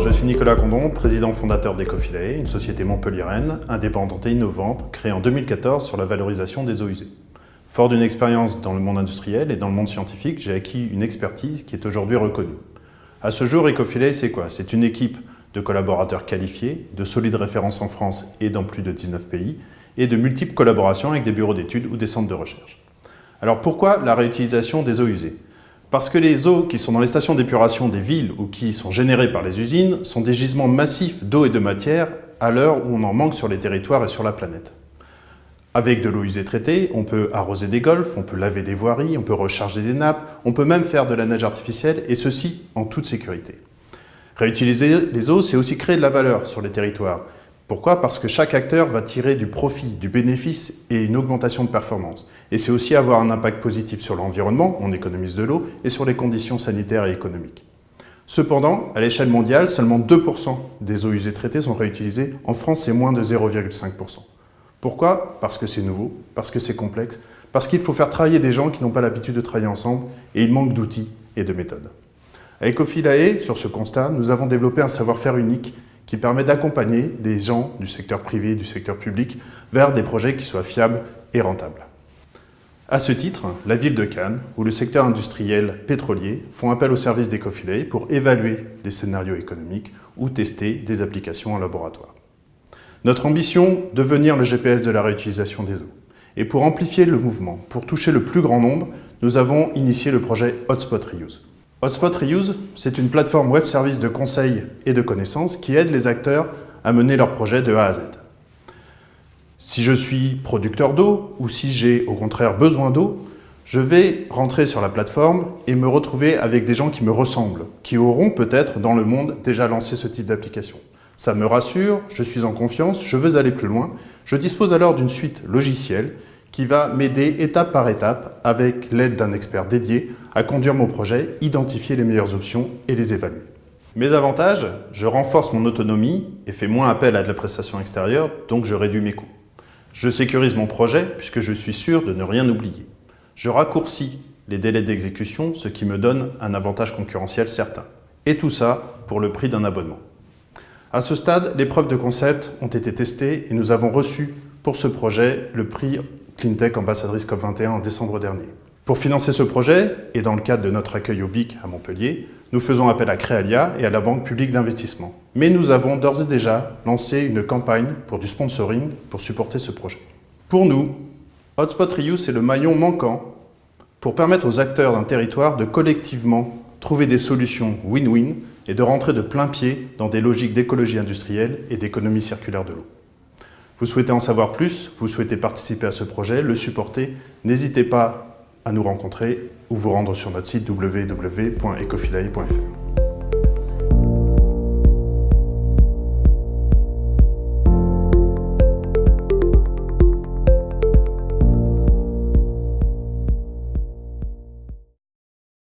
je suis Nicolas Condon, président fondateur d'Ecofilae, une société montpelliéraine, indépendante et innovante, créée en 2014 sur la valorisation des eaux usées. Fort d'une expérience dans le monde industriel et dans le monde scientifique, j'ai acquis une expertise qui est aujourd'hui reconnue. À ce jour, Ecofilae, c'est quoi? C'est une équipe de collaborateurs qualifiés, de solides références en France et dans plus de 19 pays, et de multiples collaborations avec des bureaux d'études ou des centres de recherche. Alors pourquoi la réutilisation des eaux usées? Parce que les eaux qui sont dans les stations d'épuration des villes ou qui sont générées par les usines sont des gisements massifs d'eau et de matière à l'heure où on en manque sur les territoires et sur la planète. Avec de l'eau usée traitée, on peut arroser des golfs, on peut laver des voiries, on peut recharger des nappes, on peut même faire de la neige artificielle, et ceci en toute sécurité. Réutiliser les eaux, c'est aussi créer de la valeur sur les territoires. Pourquoi? Parce que chaque acteur va tirer du profit, du bénéfice et une augmentation de performance. Et c'est aussi avoir un impact positif sur l'environnement, on économise de l'eau, et sur les conditions sanitaires et économiques. Cependant, à l'échelle mondiale, seulement 2% des eaux usées traitées sont réutilisées. En France, c'est moins de 0,5%. Pourquoi? Parce que c'est nouveau, parce que c'est complexe, parce qu'il faut faire travailler des gens qui n'ont pas l'habitude de travailler ensemble, et il manque d'outils et de méthodes. À Ecofilae, sur ce constat, nous avons développé un savoir-faire unique qui permet d'accompagner les gens du secteur privé et du secteur public vers des projets qui soient fiables et rentables. À ce titre, la ville de Cannes ou le secteur industriel pétrolier font appel au service d'Ecofilae pour évaluer les scénarios économiques ou tester des applications en laboratoire. Notre ambition, devenir le GPS de la réutilisation des eaux. Et pour amplifier le mouvement, pour toucher le plus grand nombre, nous avons initié le projet Hotspot Reuse. Hotspot Reuse, c'est une plateforme web service de conseil et de connaissances qui aide les acteurs à mener leurs projets de A à Z. Si je suis producteur d'eau ou si j'ai au contraire besoin d'eau, je vais rentrer sur la plateforme et me retrouver avec des gens qui me ressemblent, qui auront peut-être dans le monde déjà lancé ce type d'application. Ça me rassure, je suis en confiance, je veux aller plus loin. Je dispose alors d'une suite logicielle qui va m'aider étape par étape, avec l'aide d'un expert dédié, à conduire mon projet, identifier les meilleures options et les évaluer. Mes avantages, je renforce mon autonomie et fais moins appel à de la prestation extérieure, donc je réduis mes coûts. Je sécurise mon projet puisque je suis sûr de ne rien oublier. Je raccourcis les délais d'exécution, ce qui me donne un avantage concurrentiel certain. Et tout ça pour le prix d'un abonnement. À ce stade, les preuves de concept ont été testées et nous avons reçu pour ce projet le prix Cleantech Ambassadrice COP21 en décembre dernier. Pour financer ce projet, et dans le cadre de notre accueil au BIC à Montpellier, nous faisons appel à Créalia et à la Banque publique d'investissement. Mais nous avons d'ores et déjà lancé une campagne pour du sponsoring pour supporter ce projet. Pour nous, Hotspot Reuse est le maillon manquant pour permettre aux acteurs d'un territoire de collectivement trouver des solutions win-win et de rentrer de plein pied dans des logiques d'écologie industrielle et d'économie circulaire de l'eau. Vous souhaitez en savoir plus, vous souhaitez participer à ce projet, le supporter, n'hésitez pas à nous rencontrer ou vous rendre sur notre site www.ecofilae.fr.